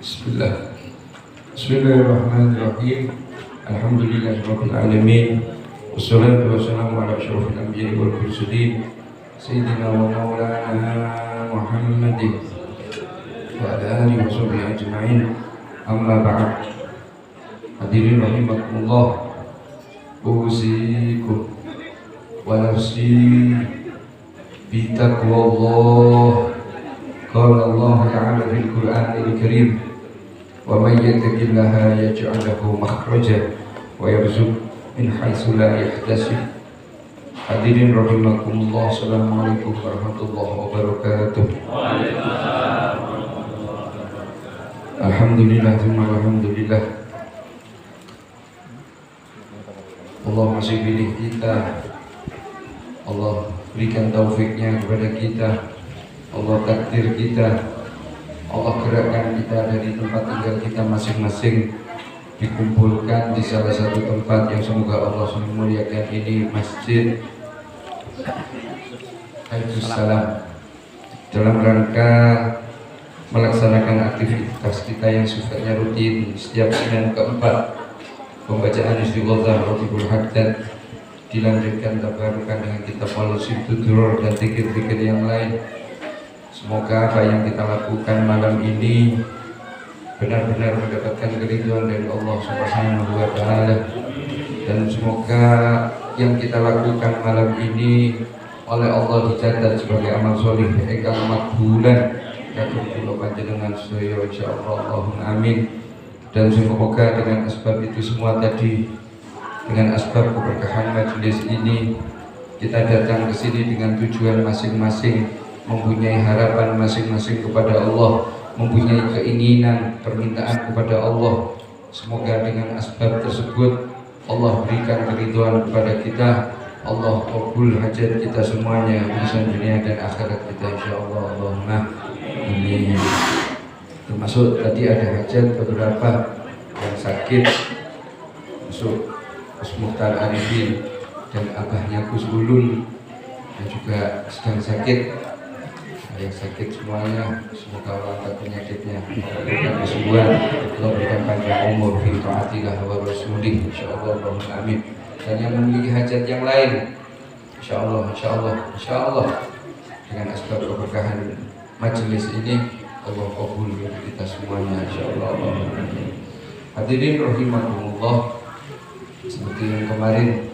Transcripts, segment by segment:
Bismillah. Bismillahirrahmanirrahim. Alhamdulillahirabbil alamin. Wassalatu wassalamu ala asyrofil anbiya'i wal mursalin sayyidina wa maulana Muhammadin wa ala alihi wa sahbihi ajma'in. Amma ba'd. Hadirin rahimakumullah. Usikum wa nafsi bi taqwallah. Qala Allah ta'ala fil Qur'anil Karim, wa may yattaqillaha yaj'al lahu makhraja wa yarzuqhu min haitsu la yahtasib. Hadirin rahimakumullah, assalamualaikum warahmatullahi wabarakatuh. Alhamdulillah, alhamdulillah. Allah masih pilih kita. Allah berikan taufiknya kepada kita. Allah takdir kita. Allah gerakkan kita dari tempat tinggal kita masing-masing, dikumpulkan di salah satu tempat yang semoga Allah memuliakan ini, Masjid Salam, dalam rangka melaksanakan aktivitas kita yang sifatnya rutin setiap Senin keempat, pembacaan Istighosah Rabbul Haddad, dilanjutkan tabarukan dengan kitab Al-Sibtudur dan zikir-zikir yang lain. Semoga apa yang kita lakukan malam ini benar-benar mendapatkan keridhaan dari Allah Subhanahu wa Ta'ala, dan semoga yang kita lakukan malam ini oleh Allah dicatat sebagai amal sholih ingkang makbulan kagem kula panjenengan sedaya insyaallah. Amin. Dan semoga dengan asbab itu semua tadi, dengan asbab keberkahan majelis ini, kita datang ke sini dengan tujuan masing-masing, mempunyai harapan masing-masing kepada Allah, mempunyai keinginan, permintaan kepada Allah. Semoga dengan asbab tersebut Allah berikan keridhaan kepada kita. Allah kabul hajat kita semuanya, urusan dunia dan akhirat kita insyaallah. Allahumma amin. Termasuk tadi ada hajat beberapa yang sakit, masuk Gus Mukhtar Arifin dan abahnya Gus Ulul yang juga sedang sakit. Yang sakit semuanya, semoga Allah angkat penyakitnya, Allah berikan kesembuhan, Allah berikan panjang umur fi ta'atillah wa rasulih insyaallah. Amin. Dan yang memiliki hajat yang lain, insyaallah dengan asbab keberkahan majelis ini, Allah kabul kita semuanya insyaallah. Hadirin rahimakumullah, seperti yang kemarin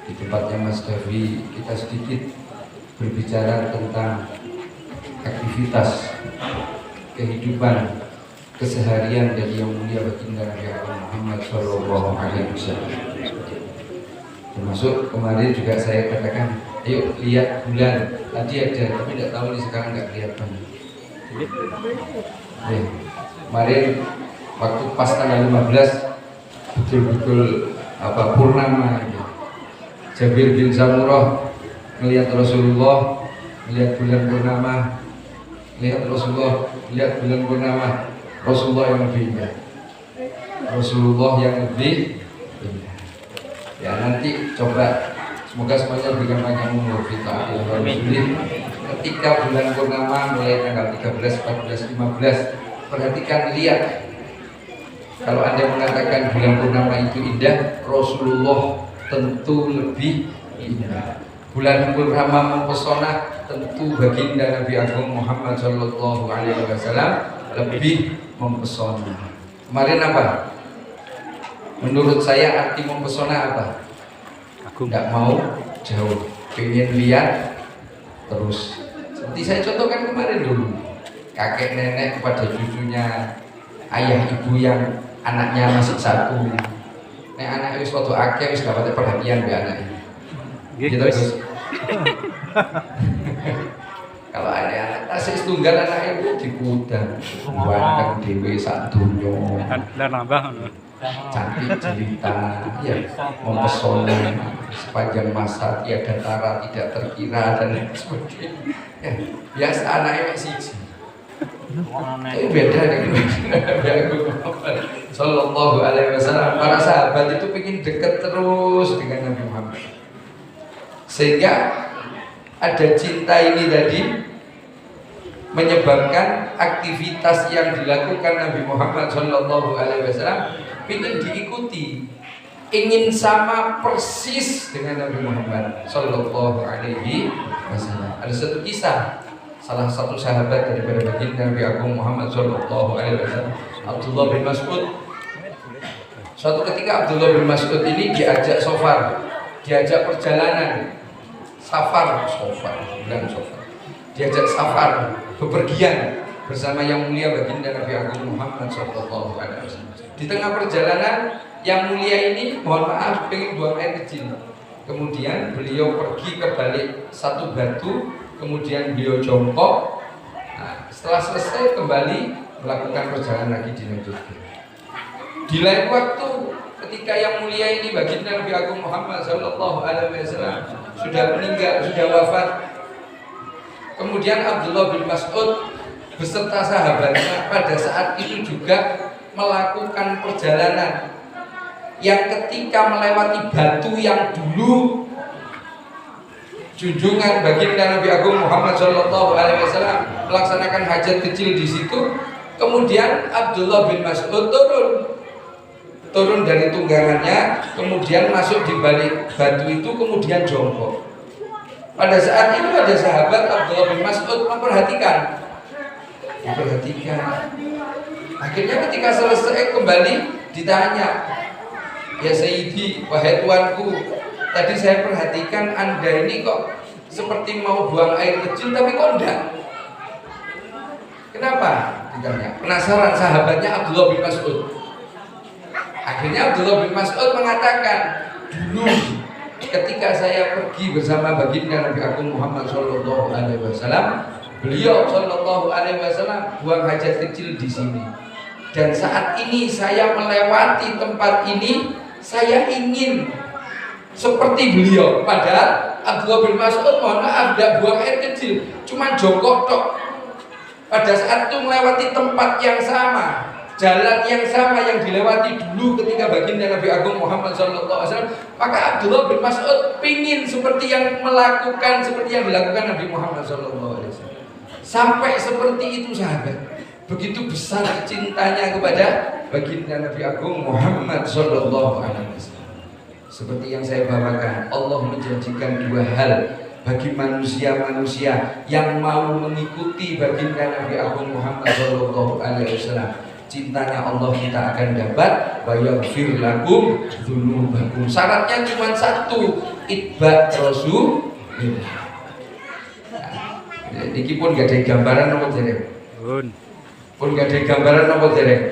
di tempatnya Mas Davi, kita sedikit berbicara tentang aktivitas kehidupan keseharian dari yang mulia baginda Nabi Muhammad Sallallahu Alaihi Wasallam. Termasuk kemarin juga saya katakan, ayo lihat bulan. Tadi ada, tapi tidak tahu ini sekarang nggak kelihatan. Kemarin waktu pas tanggal 15 betul-betul purnama. Jabir bin Samurah melihat Rasulullah, melihat bulan purnama. Lihat Rasulullah, lihat bulan purnama, Rasulullah yang lebih indah, Rasulullah yang lebih indah. Ya nanti coba, semoga semuanya berikan panjang umur kita. Ketika bulan purnama mulai tanggal 13, 14, 15, perhatikan, lihat. Kalau Anda mengatakan bulan purnama itu indah, Rasulullah tentu lebih indah. Bulan purnama mempesona, tentu baginda Nabi Agung Muhammad Sallallahu Alaihi Wasallam lebih mempesona. Kemarin apa? Menurut saya arti mempesona apa? Tidak mau jauh, pengen lihat terus. Seperti saya contohkan kemarin dulu, kakek nenek kepada cucunya, ayah ibu yang anaknya masih satu. Nek anak wis foto akeh wis dapat perhatian be anaknya. Gitu Gus. Kalau ada anak tasik tunggal anak ibu dikudang, buang dewe sak dunyo, cantik cerita, ya mempesona sepanjang masa, tiada tara, tidak terkira dan lain sebagainya. Ya, biasa anaknya siji. Itu beda dengan Nabi Agung Muhammad Sallallahu Alaihi Wasallam. Para sahabat itu ingin dekat terus dengan Nabi Muhammad, sehingga ada cinta ini tadi menyebabkan aktivitas yang dilakukan Nabi Muhammad SAW ingin diikuti, ingin sama persis dengan Nabi Muhammad SAW. Ada satu kisah, salah satu sahabat daripada baginda Nabi Agung Muhammad SAW, Abdullah bin Mas'ud. Suatu ketika Abdullah bin Mas'ud ini diajak diajak perjalanan, diajak safar, bepergian bersama yang mulia baginda Nabi Agung Muhammad SAW. Di tengah perjalanan, yang mulia ini mohon maaf pengen buang air kecil. Kemudian beliau pergi ke balik satu batu, kemudian beliau jongkok. Nah, setelah selesai kembali melakukan perjalanan lagi dilanjutkan. Di lain waktu ketika yang mulia ini baginda Nabi Agung Muhammad SAW sudah meninggal, sudah wafat. Kemudian Abdullah bin Mas'ud beserta sahabatnya pada saat itu juga melakukan perjalanan yang ketika melewati batu yang dulu junjungan baginda Nabi Agung Muhammad SAW melaksanakan hajat kecil di situ. Kemudian Abdullah bin Mas'ud turun dari tunggangannya, kemudian masuk di balik batu itu, kemudian jongkok. Pada saat itu ada sahabat Abdullah bin Mas'ud memperhatikan. Akhirnya ketika selesai kembali ditanya, "Ya Sayyidi, wahai tuanku, tadi saya perhatikan Anda ini kok seperti mau buang air kecil tapi kok enggak?" Kenapa? Ditanya. Penasaran sahabatnya Abdullah bin Mas'ud. Akhirnya Abdullah bin Mas'ud mengatakan, "Dulu ketika saya pergi bersama baginda Nabi Agung Muhammad SAW, beliau SAW buang hajat kecil di sini. Dan saat ini saya melewati tempat ini, saya ingin seperti beliau." Padahal Abdullah bin Mas'ud mohon maaf tidak buang air kecil, cuma jongkok tok. Pada saat itu melewati tempat yang sama, jalan yang sama yang dilewati dulu ketika baginda Nabi Agung Muhammad SAW, maka Abdullah bin Mas'ud pingin seperti yang dilakukan Nabi Muhammad SAW. Sampai seperti itu sahabat, begitu besar cintanya kepada baginda Nabi Agung Muhammad SAW. Seperti yang saya bawakan, Allah menjanjikan dua hal bagi manusia-manusia yang mau mengikuti baginda Nabi Agung Muhammad SAW. Cintanya Allah kita akan dapat, wa yaghfir lakum dzunubakum. Syaratnya cuma satu, itba Rasulillah. Niki pun gak ada gambaran apa dereng? Pun gak ada gambaran apa dereng?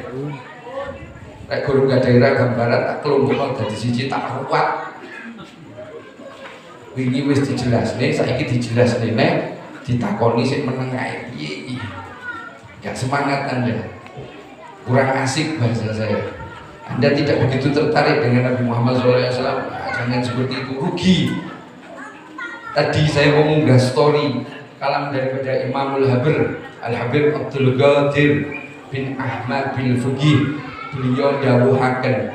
Nek guru gak ada gambaran tak kelompok dadi siji tak kuat. Wingi wis dijelasne, saiki dijelasne nek ditakoni sing meneng ae piye iki. Gak semangat Anda. Kurang asik bahasa saya. Anda tidak begitu tertarik dengan Nabi Muhammad SAW. Jangan seperti itu, rugi. Tadi saya mau mengunggah story kalam daripada Imamul Habir Al-Habib Abdul Qadir bin Ahmad bin Fuqih. Beliau dawuhaken,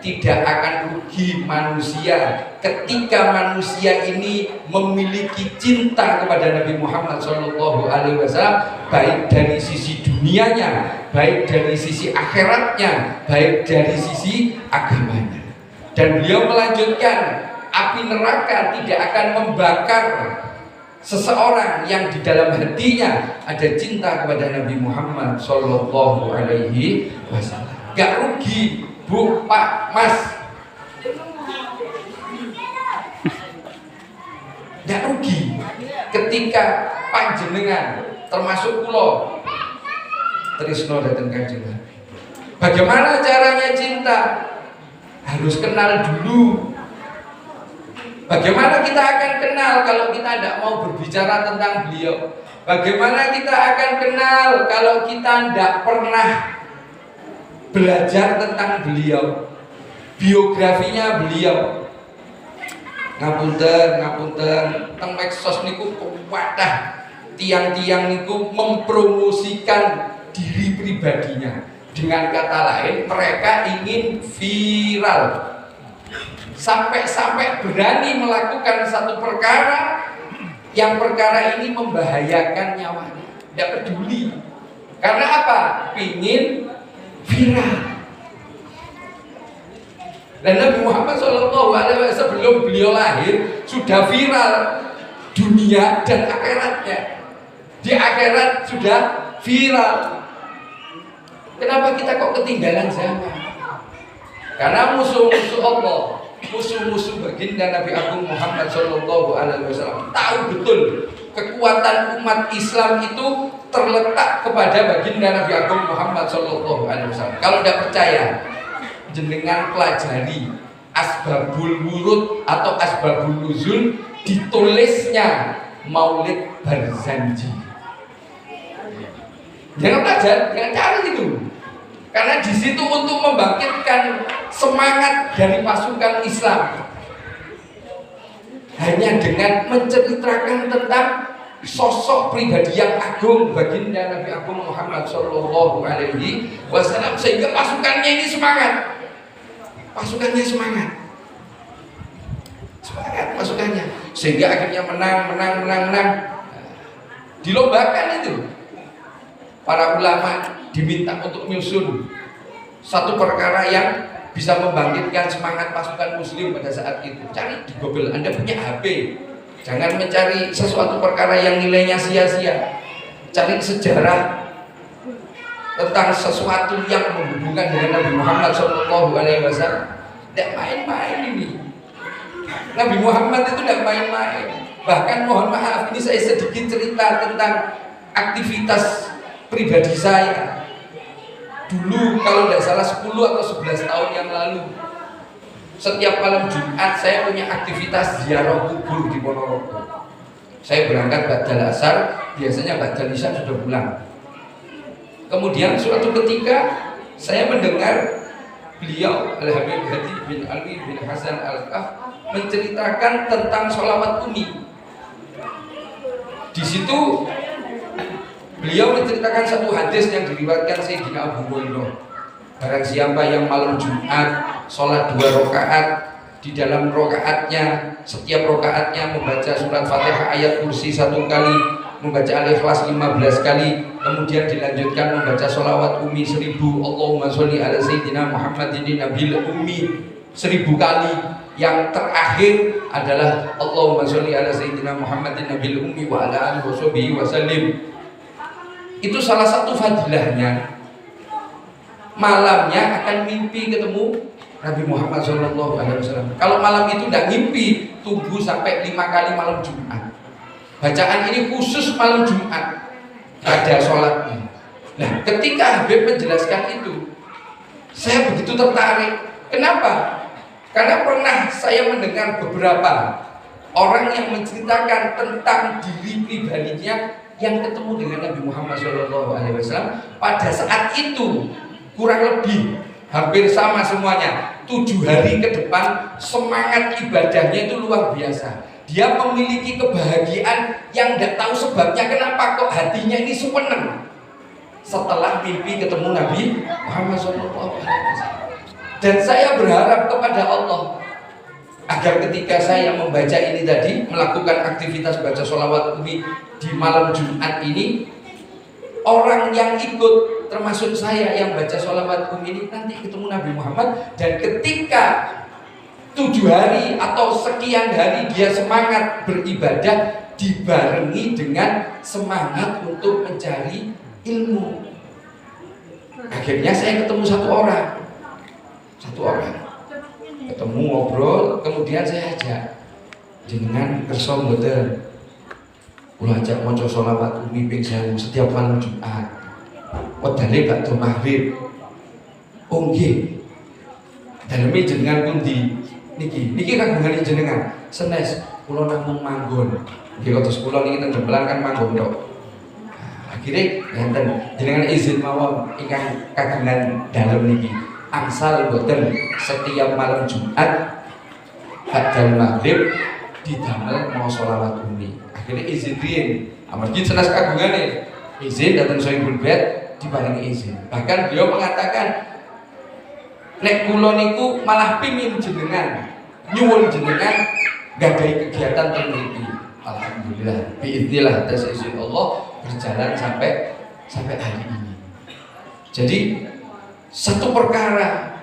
tidak akan rugi manusia ketika manusia ini memiliki cinta kepada Nabi Muhammad SAW, baik dari sisi dunianya, baik dari sisi akhiratnya, baik dari sisi agamanya. Dan beliau melanjutkan, api neraka tidak akan membakar seseorang yang di dalam hatinya ada cinta kepada Nabi Muhammad SAW. Gak rugi Bu, Pak, Mas, gak rugi ketika panjenengan termasuk kula tresno dateng Kanjeng Nabi. Bagaimana caranya cinta? Harus kenal dulu. Bagaimana kita akan kenal kalau kita tidak mau berbicara tentang beliau? Bagaimana kita akan kenal kalau kita tidak pernah belajar tentang beliau, biografinya beliau? Ngapunten, teng medsos niku kuwadah tiang-tiang niku mempromosikan diri pribadinya. Dengan kata lain, mereka ingin viral. Sampai-sampai berani melakukan satu perkara yang perkara ini membahayakan nyawanya. tidak peduli. Karena apa? Pingin viral. Dan Nabi Muhammad SAW sebelum beliau lahir sudah viral dunia dan akhiratnya. Di akhirat sudah viral. Kenapa kita kok ketinggalan zaman? Karena musuh-musuh Allah, musuh-musuh baginda Nabi Agung Muhammad SAW tahu betul kekuatan umat Islam itu terletak kepada baginda Nabi Agung Muhammad SAW. Kalau tidak percaya, jenengan pelajari asbabul wurud atau asbabul nuzul ditulisnya Maulid Barzanji. Jangan belajar, jangan cari itu. Karena di situ untuk membangkitkan semangat dari pasukan Islam. Hanya dengan menceritakan tentang sosok pribadi yang agung baginda Nabi Agung Muhammad SAW, sehingga pasukannya ini semangat. Pasukannya semangat, pasukannya, sehingga akhirnya menang. Dilombakan itu. Para ulama diminta untuk menyusun satu perkara yang bisa membangkitkan semangat pasukan muslim pada saat itu. Cari di Google, Anda punya HP, jangan mencari sesuatu perkara yang nilainya sia-sia. Cari sejarah tentang sesuatu yang menghubungkan dengan Nabi Muhammad SAW. Tidak main-main ini. Nabi Muhammad itu tidak main-main. Bahkan mohon maaf, ini saya sedikit cerita tentang aktivitas pribadi saya. Dulu kalau tidak salah 10 atau 11 tahun yang lalu, setiap malam Jumat saya punya aktivitas ziarah kubur di Ponorogo. Saya berangkat ba'dal asar, biasanya ba'dal isya sudah pulang. Kemudian suatu ketika saya mendengar beliau Al-Habib Hadi bin Ali bin Hasan Al-Kaf menceritakan tentang sholawat umi. Di situ beliau menceritakan satu hadis yang diriwayatkan Sayyidina Abu Hurairah. Barang siapa yang malam Jumat sholat 2 rakaat, di dalam rakaatnya, setiap rakaatnya membaca surat Fatihah ayat kursi 1 kali, membaca Al-Ikhlas 15 kali, kemudian dilanjutkan membaca sholawat umi 1000, Allahumma sholli ala Sayyidina Muhammadin Nabil Ummi 1000 kali. Yang terakhir adalah Allahumma sholli ala Sayyidina Muhammadin Nabil Ummi wa ala alihi wasallim. Itu salah satu fadilahnya. Malamnya akan mimpi ketemu Nabi Muhammad SAW. Kalau malam itu tidak mimpi, tunggu sampai 5 kali malam Jumat. Bacaan ini khusus malam Jumat, ada sholatnya. Nah, ketika Habib menjelaskan itu, saya begitu tertarik. Kenapa? Karena pernah saya mendengar beberapa orang yang menceritakan tentang diri pribadinya yang ketemu dengan Nabi Muhammad SAW pada saat itu. Kurang lebih hampir sama semuanya. 7 hari ke depan semangat ibadahnya itu luar biasa. Dia memiliki kebahagiaan yang tidak tahu sebabnya, kenapa kok hatinya ini seneng setelah mimpi ketemu Nabi Muhammad SAW. Dan saya berharap kepada Allah agar ketika saya membaca ini tadi, melakukan aktivitas baca sholawat umi di malam Jumat ini, orang yang ikut termasuk saya yang baca sholawat ini nanti ketemu Nabi Muhammad. Dan ketika 7 hari atau sekian hari dia semangat beribadah, dibarengi dengan semangat untuk mencari ilmu. Akhirnya saya ketemu satu orang ketemu, ngobrol, kemudian saya ajak, jenengan kersa mboten kula ajak maca sholawat umi ping 1000 setiap malam Jumat. Wedane bakda maghrib. Oh nggih. Daleme jenengan pundi? Niki kagungane jenengan. Senes kula namung manggon. Nggih kados kula niki teng Dembelang kan manggon tok. Akhire enten jenengan izin mawon ingkang kagungan dalem niki. Angsal boten setiap malam Jumat ba'dal maghrib didamel mau sholawat umi. Akhirnya izin riyen. Amargi senes kagungane izin datang Sohibul Bait diparingi izin. Bahkan beliau mengatakan, nek kula niku malah pingin jenengan nyuwun jenengan gadahi kegiatan teng mriki. Alhamdulillah biidznillah atas izin Allah berjalan sampai hari ini. Jadi satu perkara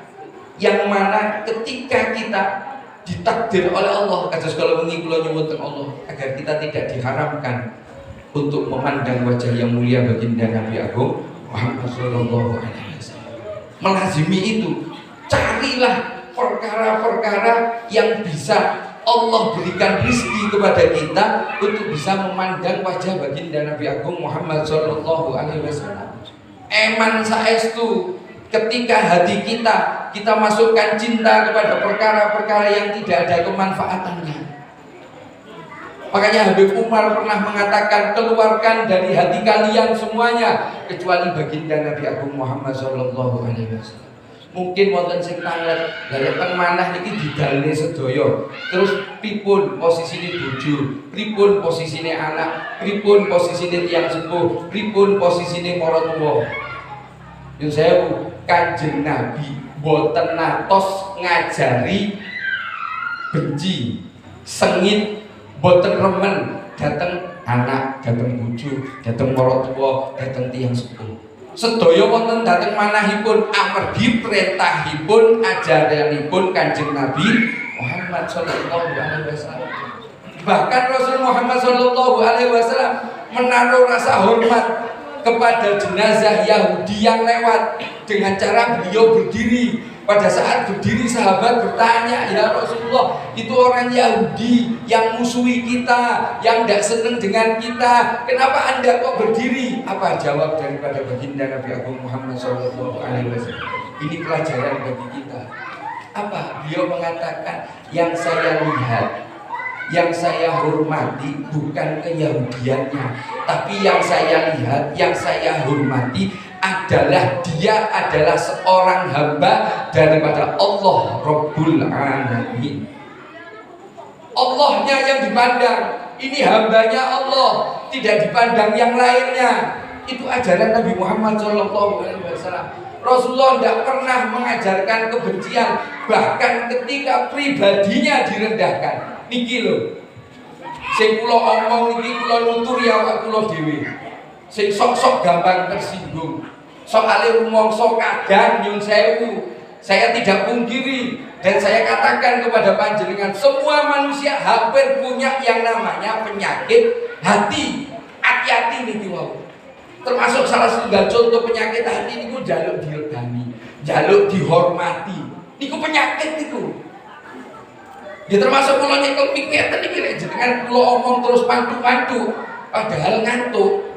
yang mana ketika kita ditakdir oleh Allah, kados kalau wengi kula nyuwun Allah agar kita tidak diharamkan untuk memandang wajah yang mulia baginda Nabi Agung Muhammad sallallahu alaihi wasallam. Melazimi itu, carilah perkara-perkara yang bisa Allah berikan rezeki kepada kita untuk bisa memandang wajah baginda Nabi Agung Muhammad sallallahu alaihi wasallam. Eman saestu ketika hati kita masukkan cinta kepada perkara-perkara yang tidak ada kemanfaatannya. Makanya Habib Umar pernah mengatakan, keluarkan dari hati kalian semuanya kecuali baginda Nabi Agung Muhammad sallallahu alaihi wasallam. Mungkin wonten sing tanget, lha teng manah niki didalne sedaya. Terus pripun posisine bojo, pripun posisine anak, pripun posisine tiyang sepuh, pripun posisine para tuwa. Yo sewu, Kanjeng Nabi boten natos ngajari benci, sengit, boten remen dateng anak, dateng bojo, dateng para tuwa, dateng tiyang sepuh. Sedaya wonten dhateng manahipun amargi perintahipun ajaranipun Kanjeng Nabi Muhammad sallallahu alaihi wasallam. Bahkan Rasul Muhammad sallallahu alaihi wasallam menaruh rasa hormat kepada jenazah Yahudi yang lewat dengan cara beliau berdiri. Pada saat berdiri sahabat bertanya, ya Rasulullah, itu orang Yahudi yang musuhi kita, yang tidak senang dengan kita, kenapa Anda kok berdiri? Apa jawab daripada baginda Nabi Agung Muhammad sallallahu alaihi wasallam? Ini pelajaran bagi kita. Apa? Beliau mengatakan, yang saya lihat, yang saya hormati bukan keyahudiannya, tapi yang saya lihat, yang saya hormati adalah dia adalah seorang hamba daripada Allah Rabbul Alamin. Allahnya yang dipandang, ini hambanya Allah, tidak dipandang yang lainnya. Itu ajaran Nabi Muhammad SAW. Rasulullah tidak pernah mengajarkan kebencian, bahkan ketika pribadinya direndahkan. Niki lho, sing kula omong niki kula nuturi awak kula dhewe. Sing sok-sok gampang tersinggung, soalnya rumangsa kadang nyun sewu, saya tidak pungkiri dan saya katakan kepada panjenengan, semua manusia hampir punya yang namanya penyakit hati. Hati-hati niki wau. Termasuk salah satu contoh penyakit hati niku jaluk diregani, jaluk dihormati. Niku penyakit niku. Ya termasuk kula nyekel mik ngeten iki jenengan kula omong terus mantu-mantu padahal ngantuk.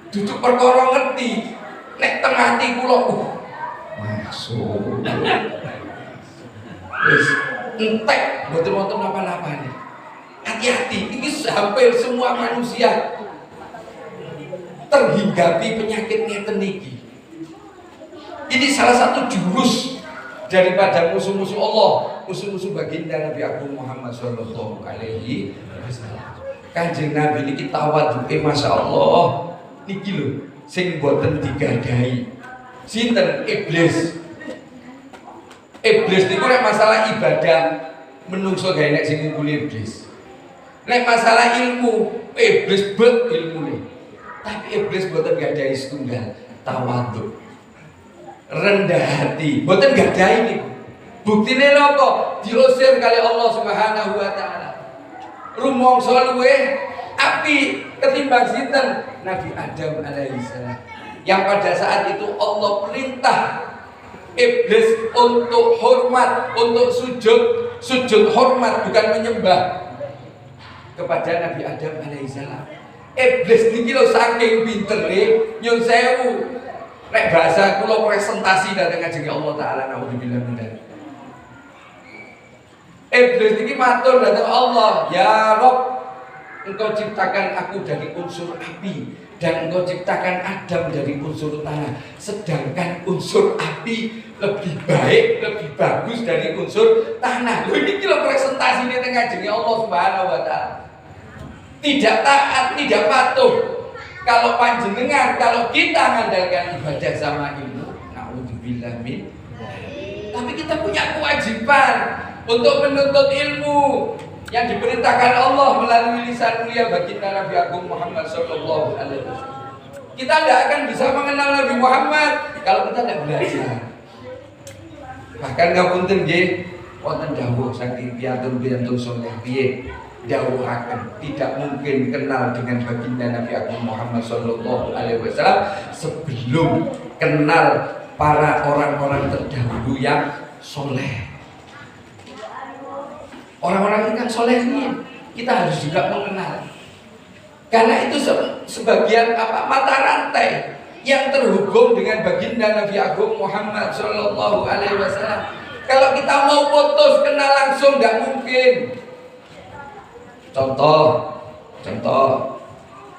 Duduk perkara ngerti, nek teng ati kula masuk. Wis entek mboten wonten napa-napane. Hati-hati, ini hampir semua manusia terhinggapi penyakit ngeten niki. Ini salah satu jurus daripada musuh-musuh Allah, musuh-musuh baginda Nabi Agung Muhammad sallallahu alaihi wasallam. Kanjeng Nabi niki tawadhuke masyaallah. Niki lho sing boten digadahi. Sinten? Iblis. Iblis niku nek masalah ibadah menungso gawe nek sing ngumpuli iblis. Nek masalah ilmu, iblis bet ilmune. Tapi iblis boten gadahi setunggal, tawadhu. Rendah hati, boten gadahi niku. Buktine napa? Diusir kali Allah Subhanahu wa taala. Rumangsa luweh api ketimbang sinten? Nabi Adam alaihissalam, yang pada saat itu Allah perintah iblis untuk hormat, untuk sujud hormat, bukan menyembah kepada Nabi Adam alaihissalam. Iblis niki lho saking pintere nyun sewu, nek bahasa kula presentasi dhateng Kanjeng Allah taala, naudzubillah min dzalik. Iblis niki matur dhateng Allah, ya Rabb, Engkau ciptakan aku dari unsur api dan Engkau ciptakan Adam dari unsur tanah. Sedangkan unsur api lebih baik, lebih bagus dari unsur tanah. Loh ini kira presentasi ini tengah jengi Allah Subhanahu wa taala. Tidak taat, tidak patuh. Kalau panjenengan, kalau kita mengandalkan ibadah sama ilmu, naudzubillah min. Tapi kita punya kewajiban untuk menuntut ilmu. yang diperintahkan Allah melalui lisan mulia baginda Nabi Agung Muhammad Sallallahu Alaihi Wasallam. Kita tidak akan bisa mengenal Nabi Muhammad kalau kita tidak belajar. Bahkan ngapunten nggih wonten dawuh saking piyantun-piyantun saleh piye dawuhaken tidak mungkin kenal dengan baginda Nabi Agung Muhammad Sallallahu Alaihi Wasallam sebelum kenal para orang-orang terdahulu yang soleh. Orang-orang yang soleh ini kita harus juga mengenal, karena itu sebagian mata rantai yang terhubung dengan baginda Nabi Agung Muhammad Sallallahu Alaihi Wasallam. Kalau kita mau putus kenal langsung nggak mungkin. Contoh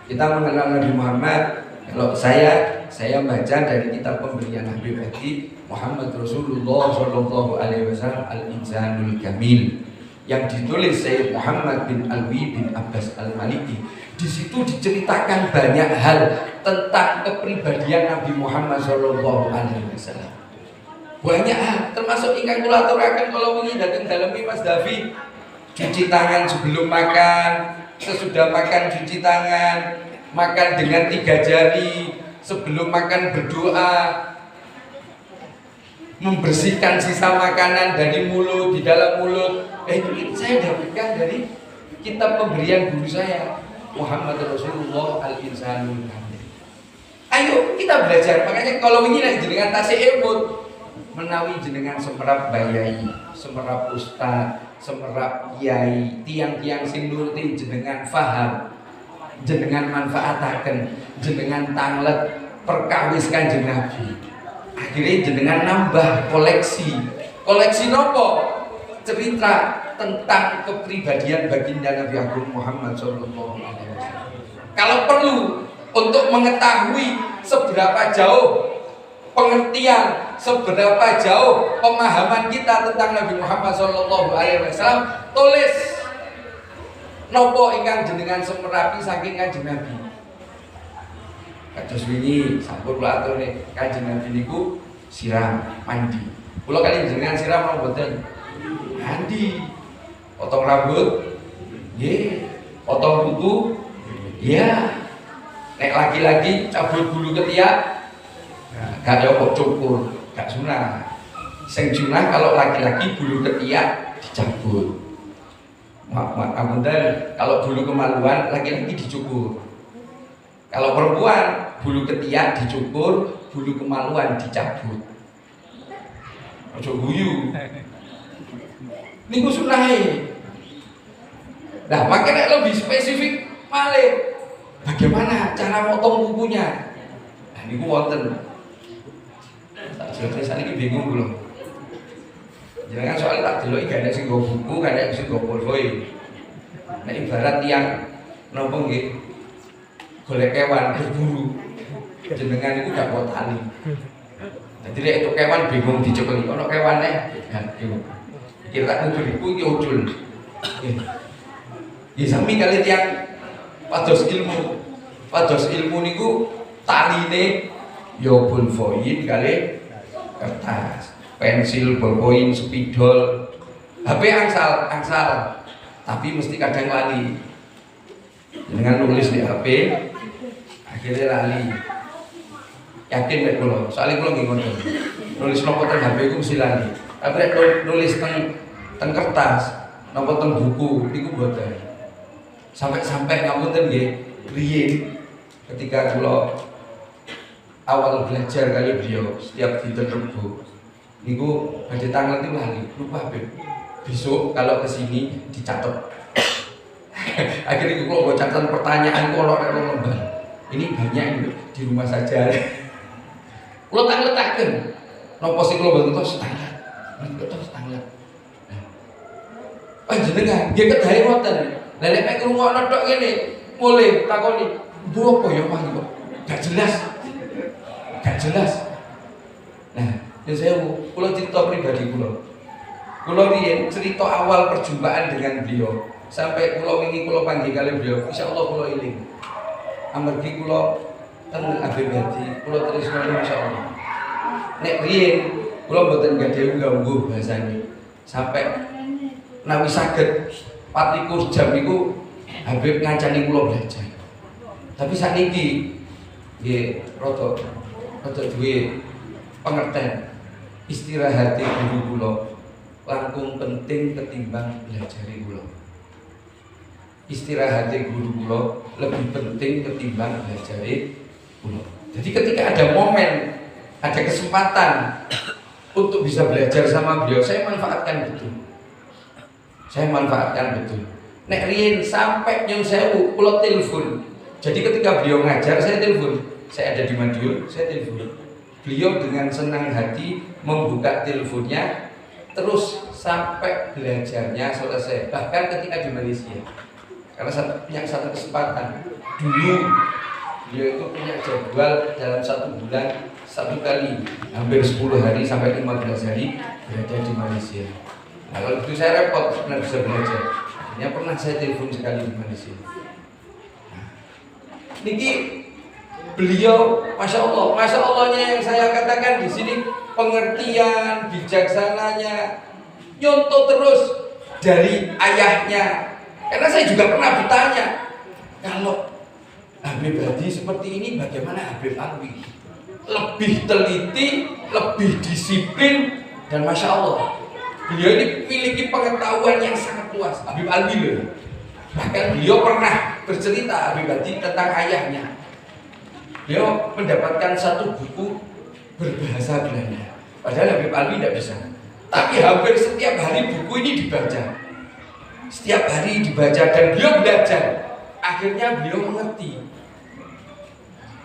kita mengenal Nabi Muhammad. Kalau saya baca dari kitab pemberian Nabi Muhammad Rasulullah Sallallahu Alaihi Wasallam Al-Insanul Kamil yang ditulis Sayyid Muhammad bin Alwi bin Abbas Al-Maliki. Di situ diceritakan banyak hal tentang kepribadian Nabi Muhammad Sallallahu Alaihi Wasallam. Banyak hal, termasuk ingkang kula aturaken kalau wingi dateng dalemi Mas Davi, cuci tangan sebelum makan, sesudah makan cuci tangan, makan dengan 3 jari, sebelum makan berdoa, membersihkan sisa makanan dari mulut, di dalam mulut. Itu saya dapatkan dari kitab pemberian guru saya Muhammad Rasulullah Al-Insanul Kamil. Ayo kita belajar. Makanya kalau ini lagi jenengan tasik emut menawi jenengan semerap bayai, semerap ustaz, semerap kiai, tiang-tiang sing nuruti jenengan faham, jenengan manfaataken, jenengan tanglet perkawis Kanjeng Nabi. Akhirnya jenengan nambah koleksi nopo? Cerita tentang kepribadian baginda Nabi Agung Muhammad Sallallahu Alaihi Wasallam. Kalau perlu untuk mengetahui seberapa jauh pengertian, seberapa jauh pemahaman kita tentang Nabi Muhammad Sallallahu Alaihi Wasallam, tulis nopo ingkang jenengan semerapi saking Kanjeng Nabi. Kados wingi sampun kula aturi Kanjeng Nabi niku siram mandi. Kula kali jenengan siram napa mboten? Mandi. Potong rambut, potong kuku, nek laki-laki cabut bulu ketiak, gak ada kok cukur, gak sunah. Sing sunah kalau laki-laki bulu ketiak dicabut. Amunten kalau bulu kemaluan laki-laki dicukur. Kalau perempuan bulu ketiak dicukur, bulu kemaluan dicabut. Ojo guyu. Niku sunahe. Nah, makanya lebih spesifik malih. Bagaimana cara motong kukunya? Nah, niku wonten. Tak jelas sakniki bingung kula. Jangan soal tak deloki gak ada sing nggo buku, gak ada sing nggo pulpoi. Nah, ibarat yang napa nggih? Golek kewan berburu. Jenengan niku gak mau tali. Jadi nek itu kewan bingung dicepeli. Ono kewane. Nah, kita ucul iku iki ucul. Ya sami kali tiyang pados ilmu. Pados ilmu niku taline ya pulpoin kali kertas, pensil, ballpoint, spidol, HP angsal. Tapi mesti kadang lali. Dengan nulis di HP akhirnya lali. Yakin nek kula, soalnya kula nggih ngoten. Nulis nopo teng HP iku mesti lali. Tapi nek nulis teng kertas, nopo teng buku niku boten. Sampai ngapunten nggih, riyin ketika kula awal belajar kali beliau setiap dinten Rebo niku badhe tanglet itu lali, lupa besok kalau kesini dicatat. Akhirnya kula catat pertanyaan kula nek lembar. Ini banyak ini di rumah saja. Kula tangletaken. Napa sing kula bantu tos tanglet. Tos tanglet. Panjenengan nggih kedahe ngoten. Lah nek mek ngrungokno tok ngene, mulih takoni, "Bu apa ya Mas kok?" Gak jelas. Nah, ya saya kula cerita pribadi kula. Kula riyen cerita awal perjumpaan dengan beliau. Sampai kula wingi kula panggil kali beliau, insyaallah kula eling. Amargi kula ten abadi, kula tresno insyaallah. Nek riyen kula mboten gadhe unggah-ungguh bahasane. Sampai nawi saged 24 jam itu Habib ngancani kula belajar. Tapi sakniki nggih rada duwe pengertian istirahati guru kula langkung penting ketimbang belajari kula. Istirahati guru kula lebih penting ketimbang belajari kula. Jadi ketika ada momen, ada kesempatan untuk bisa belajar sama beliau, saya manfaatkan betul. Nek riyen sampai yang saya kula telepon. Jadi ketika beliau ngajar saya telepon. Saya ada di Madiun, saya telepon. Beliau dengan senang hati membuka teleponnya terus sampai belajarnya selesai. Bahkan ketika di Malaysia. Karena punya satu kesempatan. Dulu beliau itu punya jadwal dalam 1 bulan 1 kali hampir 10 hari sampai 15 hari berada di Malaysia. Nah kalau itu saya repot, benar bisa belajar. Akhirnya pernah saya telepon sekali di Malaysia. Nah, niki beliau, masya Allahnya yang saya katakan di sini pengertian, bijaksananya, nyontoh terus dari ayahnya. Karena saya juga pernah bertanya, kalau Habib Hadi seperti ini, bagaimana Habib Alwi? Lebih teliti, lebih disiplin, dan masya Allah. Beliau ini memiliki pengetahuan yang sangat luas. Habib Alwi loh. Bahkan beliau pernah bercerita Habib Hadi tentang ayahnya. Beliau mendapatkan satu buku berbahasa Belanda. Padahal Habib Alwi tidak bisa. Tapi hampir setiap hari buku ini dibaca. Setiap hari dibaca dan beliau belajar. Akhirnya beliau mengerti.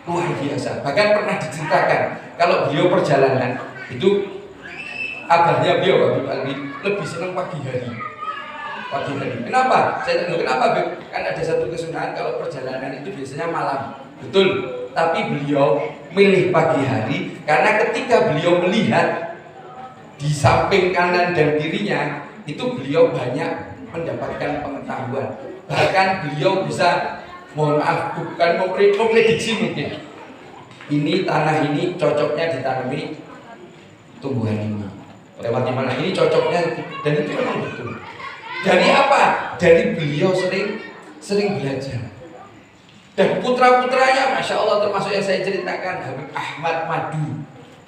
Luar biasa. Bahkan pernah diceritakan kalau beliau perjalanan itu abahnya beliau Habib Alwi lebih senang pagi hari. Kenapa? Saya tanya kenapa Habib? Kan ada satu kesunahan kalau perjalanan itu biasanya malam. Betul. Tapi beliau milih pagi hari karena ketika beliau melihat di samping kanan dan kirinya itu beliau banyak mendapatkan pengetahuan. Bahkan beliau bisa, mohon maaf, bukan memprediksi mungkin. Ini tanah ini cocoknya ditanami tumbuhan ini. Lewat di mana ini cocoknya, dan itu memang betul. Dari apa? Dari beliau sering belajar. Dan putra-putranya, masya Allah, termasuk yang saya ceritakan, Habib Ahmad Madu,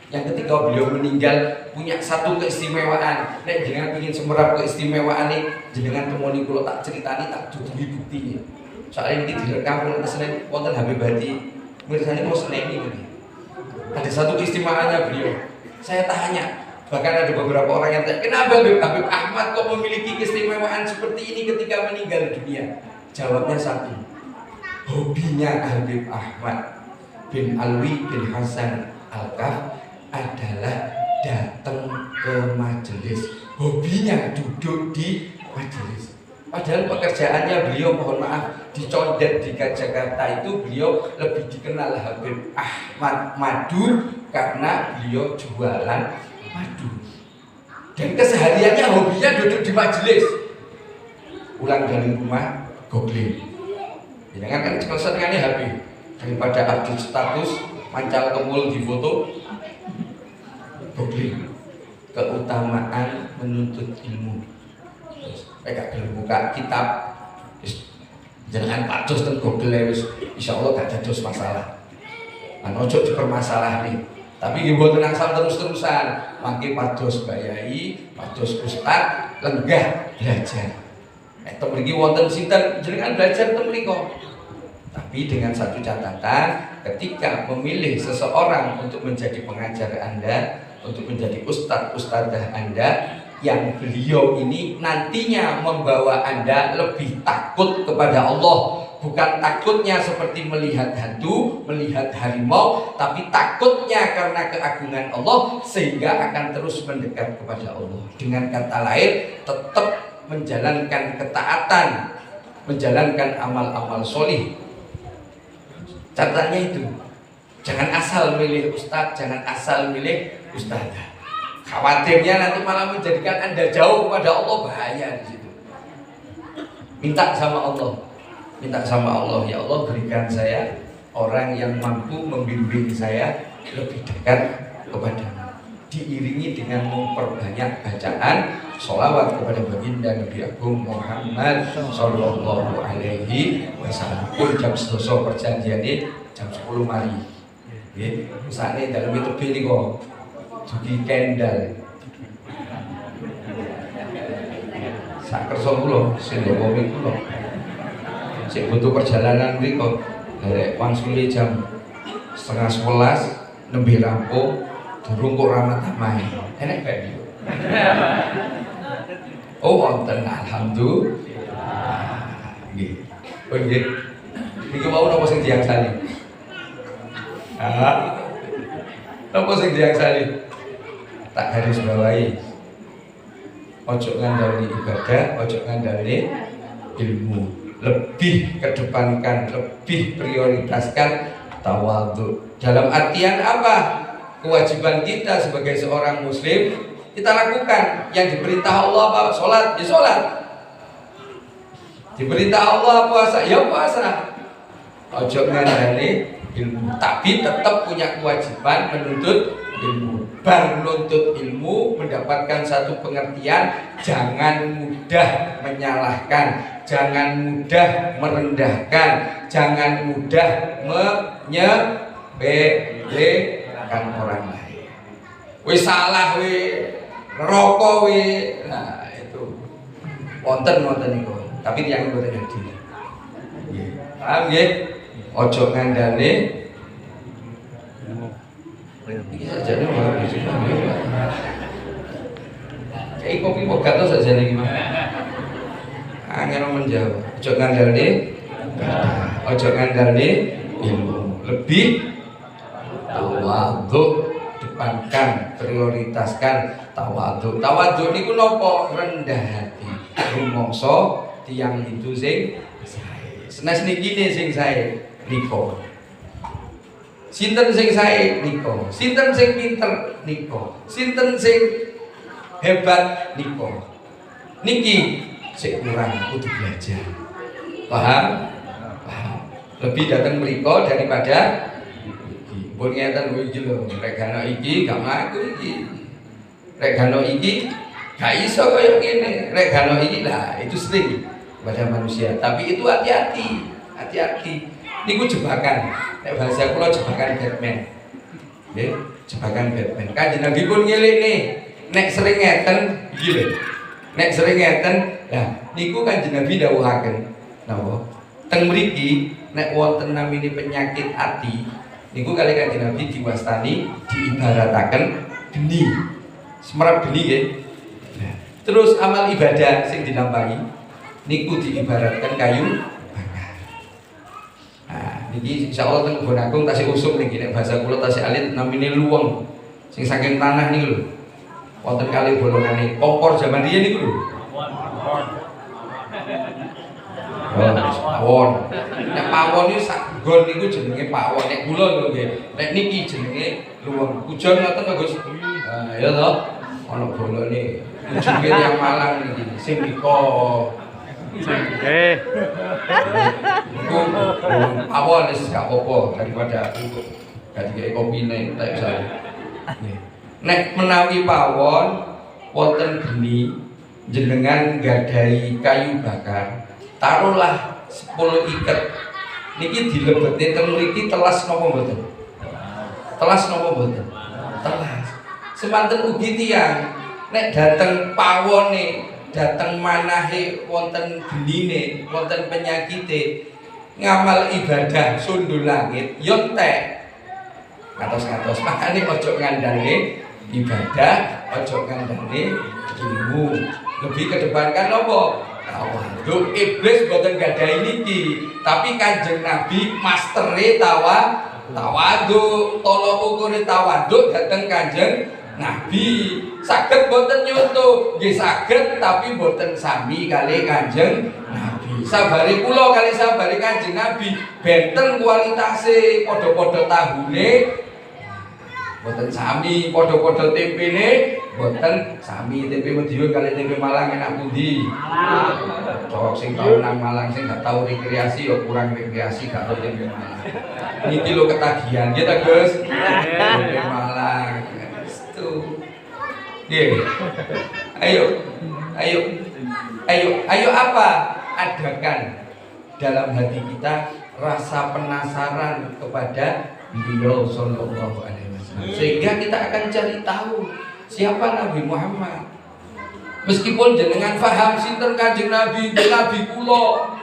yang ketika beliau meninggal punya satu keistimewaan. Nek jangan ingin semerap keistimewaan ini, jangan temoni kalau tak ceritani tak tutupi buktinya. Soalnya ini direkam oleh Senin wonten Habib Hadi. Mirsani mau Senin ini. Ada satu keistimewaannya beliau. Saya tanya. Bahkan ada beberapa orang yang tanya, kenapa Habib Ahmad kok memiliki keistimewaan seperti ini ketika meninggal dunia? Jawabnya satu, hobinya Habib Ahmad bin Alwi bin Hasan Al-Kaf adalah datang ke majelis. Hobinya duduk di majelis. Padahal pekerjaannya beliau, mohon maaf, di Condet di Jakarta itu beliau lebih dikenal Habib Ahmad Madu karena beliau jualan madu. Dan kesehariannya hobinya duduk di majelis. Pulang dari rumah googling. Jangan kan keseringannya HP daripada update status mancal kemul di foto. Googling. Keutamaan menuntut ilmu. Terus mereka buka kitab. Jangan pacus dan Google wis insyaallah gak ada dos masalah. Lan ojo dipermasalah nih. Tapi ibu tenang asal terus-terusan, makin pados bayai, pados ustad, lenggah belajar. Temriki wonten sinten jenengan belajar temriko. Tapi dengan satu catatan, ketika memilih seseorang untuk menjadi pengajar Anda, untuk menjadi ustadz-ustadzah Anda, yang beliau ini nantinya membawa Anda lebih takut kepada Allah. Bukan takutnya seperti melihat hantu, melihat harimau, tapi takutnya karena keagungan Allah sehingga akan terus mendekat kepada Allah. Dengan kata lain, tetap menjalankan ketaatan, menjalankan amal-amal solih. Catatannya itu, jangan asal milih ustadz, jangan asal milih ustadzah. Khawatirnya nanti malah menjadikan Anda jauh kepada Allah, bahaya di situ. Minta sama Allah. Minta sama Allah, ya Allah berikan saya orang yang mampu membimbing saya lebih dekat kepadamu. Di diiringi dengan memperbanyak bacaan sholawat kepada baginda Nabi Agung Muhammad Sallallahu Alaihi Wasallam. Pun jam 11 perjanjiannya jam 10 mari. Saat ini dalam itu pilih kok Juki Kendal sak kersa kula sendowomi kula sing butuh perjalanan mriko arek wangsule jam 10:30 nembe rampung durung kok ramah tamah enek bae iki oh wonten alhamdulillah nggih oh nggih niki mau napa sing diangsani napa sing diangsani tak garis bawahi ojo ngandalni ibadah, ojo ngandalni ilmu. Lebih kedepankan, lebih prioritaskan tawadhu. Dalam artian apa? Kewajiban kita sebagai seorang muslim kita lakukan. Yang diperintah Allah apa? Sholat, ya sholat. Diperintah Allah puasa, ya puasa. Ojo ngandalni ilmu, tapi tetap punya kewajiban menuntut ilmu. Bar menuntut ilmu mendapatkan satu pengertian, jangan mudah menyalahkan, jangan mudah merendahkan, jangan mudah menyepelekan orang lain. Wis salah we rokok we, nah itu wonten niku. Tapi yang mboten jadi. Nggih. Paham nggih? Ojo ngandane iki sajane ora bisa. Kayak kopi kok gak tau sajane iki mah. Angel menjawab. Ojo ngandalne ilmu. Lebih tawadhu, depankan, prioritaskan tawadhu. Tawadhu niku napa? Rendah hati. Rumangsa tiyang itu sing sae. Senes niki sing sae niko. Sinten sing sae niko, sinten sing pinter niko, sinten sing hebat niko. Niki sing kurang kudu belajar. Paham? Paham. Lebih datang mriko daripada iki. Mun ngeten iki lho, rek gano iki gak mlaku iki. Rek gano iki gak iso kaya ngene. Rek gano iki lah itu sering pada manusia. Tapi itu hati-hati, hati-hati. Niku jebakan. Nek bahasa kula jebakan Batman. Nggih, jebakan Batman. Kanjeng Nabi pun ngelikne, nek sering ngeten iki lho. Nek sering ngeten, lah niku Kanjeng Nabi dawuhaken napa? Teng mriki nek wonten namine penyakit ati, niku kali Kanjeng Nabi diwastani diibarataken geni. Semerap geni nggih. Nah, terus amal ibadah sing dilampahi niku diibaratkan kayu. Nah, niki insyaallah teng Kebon Agung tasih usum niki nek bahasa kula tasih alit namine luweng. Sing saking tanah niku lho. Wonten kali bolongane kompor zaman riyen niku lho. Pawon. Nek pawon iki sak gon niku jenenge pawon. Nek kula lho nggih. Nek niki jenenge luweng. Pujon ngoten lho Gus. Nah, ya to. Ana bolone. Ujunge yang Malang niki sing nika awal wis gak apa-apa daripada untuk ganti kopi nek tak bisa. Nek menawi pawon wonten geni jenengan gadahi kayu bakar, taruhlah 10 iket. Niki dilebetne teng mriki telas napa mboten? Telas napa mboten? Telas. Semanten ugi tiyang nek dateng pawone datang manahe wonten genine, wonten penyakite, ngamal ibadah sundul langit, yo entek. Ngatos-ngatos makane ojo ngandalne ibadah, ojo ngandalne ilmu. Lebih kedepankan apa? Tawadhu. Iblis boten gadahi niki, tapi Kanjeng Nabi mastere tawadhu, tolong ukure tawadhu dateng Kanjeng Nabi. Saged boten nyontoh, nggih saged tapi boten sami kali Kanjeng Nabi. Sabare kula kali sabare Kanjeng Nabi benten kualitase, padha-padha tahune boten sami, padha-padha tempene boten sami. Tempe Madiun kali tempe Malang enak pundi? Cocok sing tau nang Malang sing gak tau rekreasi ya kurang rekreasi gak tau tempe Malang. Niki lho ketagihan nggih ta Gus? Tempe Malang. Itu Yeah. Ayo apa? Adakan dalam hati kita rasa penasaran kepada beliau sallallahu alaihi wasallam, sehingga kita akan cari tahu siapa Nabi Muhammad. Meskipun jenengan paham sinten Kanjeng Nabi, Nabi kula,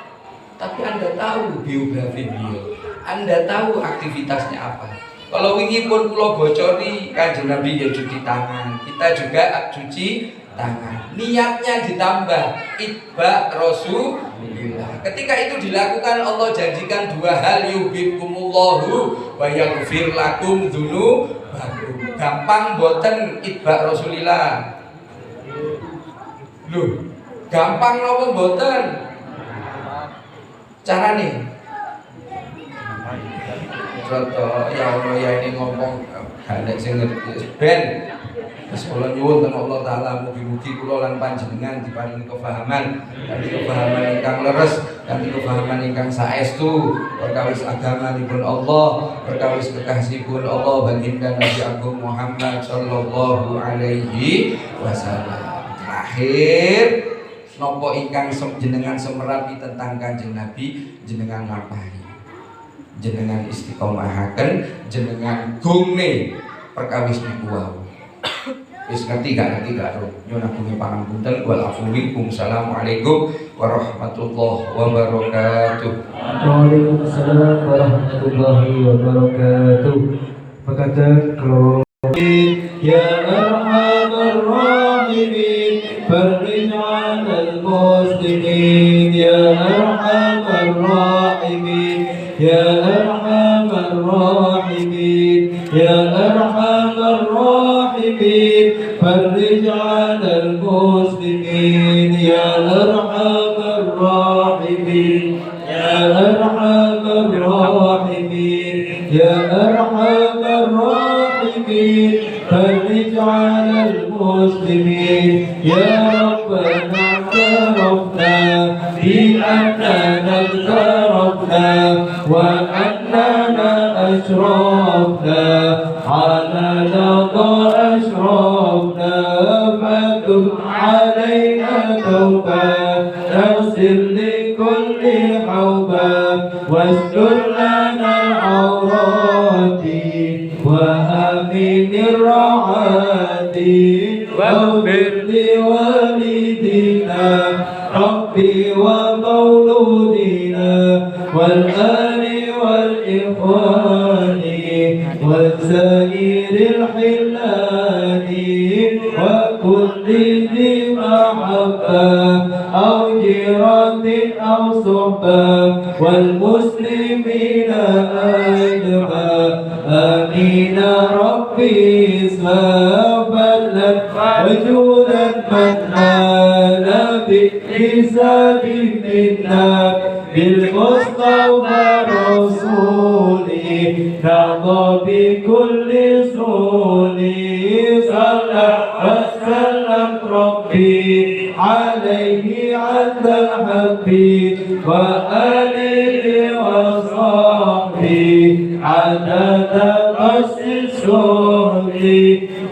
tapi Anda tahu biografi beliau, Anda tahu aktivitasnya apa. Kalau wingi pun kula bocori Kanjeng Nabi ya cuci tangan, kita juga cuci tangan. Niatnya ditambah itba Rasulillah. Ketika itu dilakukan, Allah janjikan dua hal, yuhibbukumullahu wa yaghfir lakum dzunubakum. Gampang boten itba Rasulillah. Loh, gampang napa boten? Carane contoh ya Allah ya ini ngomong gak sing ngerti ben wis kula nyuwun ten Allah taala mugi-mugi kula lan panjenengan diparingi kefahaman ingkang leres kanthi kefahaman ingkang saestu perkawis agamanipun Allah, perkawis kekasihipun Allah baginda Nabi Agung Muhammad sallallahu alaihi wasallam. Terakhir nopo ingkang jenengan semerapi tentang Kanjeng Nabi, jenengan ngapahi, jenengan istiqomahaken, jenengan gungne perkawis niku wau. Wis ngerti gak nyuwun agung pangapunten wal afu minkum. Assalamualaikum warahmatullahi wabarakatuh. Waalaikumsalam warahmatullahi wabarakatuh. Berkata kalau ya arhamar rahimin farij 'alal muslimin ya arhamar rahimin ya arhamar rahimin ya arhamar rahimin farij 'alal muslimin ya arhamar rahimin ya arhamar rahimin ya arhamar rahimin farij 'alal muslimin ya rabbana tarafna bi annana tarafna wa annana ashrafna ala lada ashrafna fatub alayna tawba taghfir li kulli hawba wastur lana awrati wa aminir ra'ati waghfir li walidina rabbi wa mauludina wal ali wal ikhwani wal sairil hilani wa kulli dhi mahabba aw jiratin aw suhba wal muslimina ajma amin rabbi sabalan wajudan manala bi'isabi minna bil mustafa rasuli rada bi kulli suli sallallahu wa sallam rabbi alaihi ala habib wa alihi wa sahbihi adada qasisuhi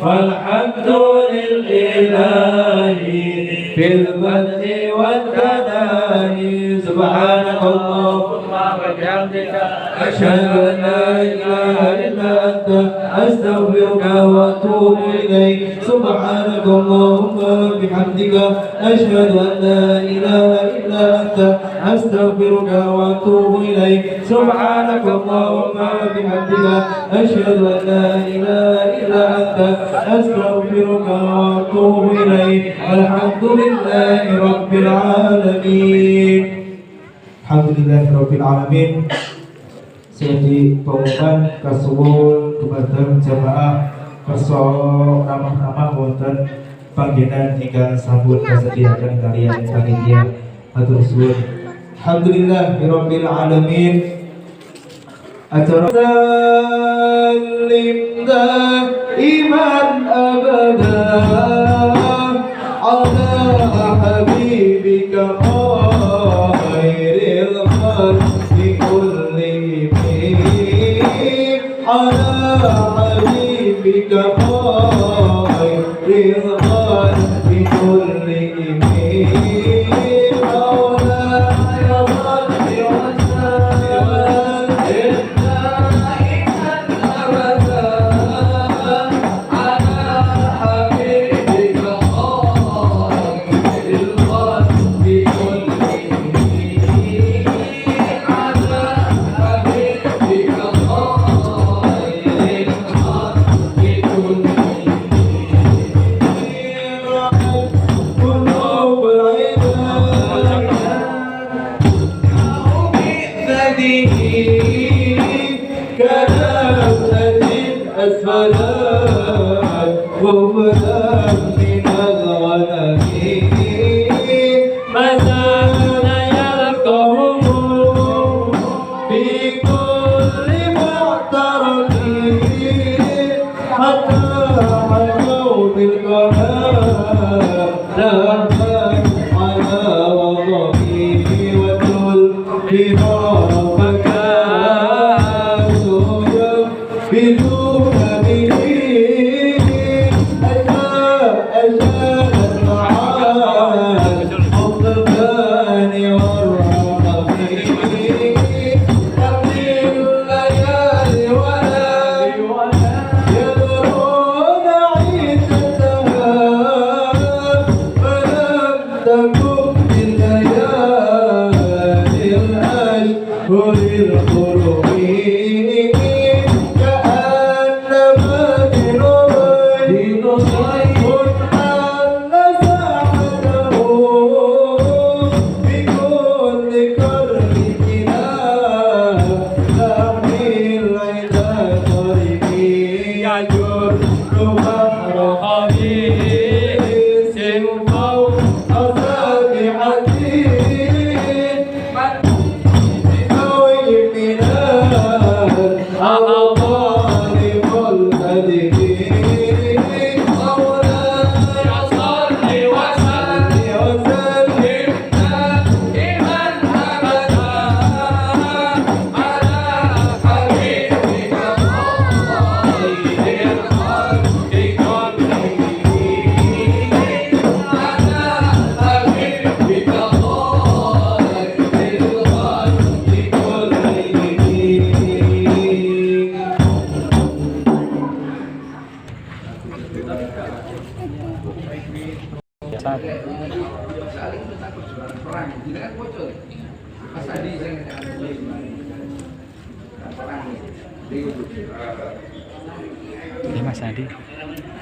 walhamdulillahi fil bad'i wal tanahi subhanallahumma wa bihamdika ashhadu an la ilaha illa anta astaghfiruka wa atubu ilayk subhanallahumma wa bihamdika ashhadu an la ilaha illa anta astaghfiruka wa atubu ilayk subhanallahumma wa bihamdika ashhadu an la ilaha illa anta astaghfiruka wa atubu ilayk alhamdulillahi rabbil alamin. Alhamdulillahi rabbil alamin. Saya di pengumuman kasuwun kepada jamaah kerso ramah-ramah wonten panggenan ingkang sampun kasediakan kalian panitia matur suwun. Alhamdulillahi rabbil alamin. Acara salim daiman abada ala habibika khairil khalqi kullihim ala habibika khairil غفلا من الغنم مسانا يلقهم في كل معترك حتى حكوا بالقمر لما على وضعه وتلقها فكانوا ينفذون به أجال المعاد الضبان والرقب تقضي الليالي ولا يدرون عدتها فلم تكن بالليالي الأشهر الحرم كأنما دين صيف حل ساعته بكل كرب كلاب تحمل عند طريقي يجر بحر خبيث فوق سابحته بنوي من الأعضاء ملتدين Saling takut jualan perang, kita kan bocor. Mas Adi saya perang. Mas Adi.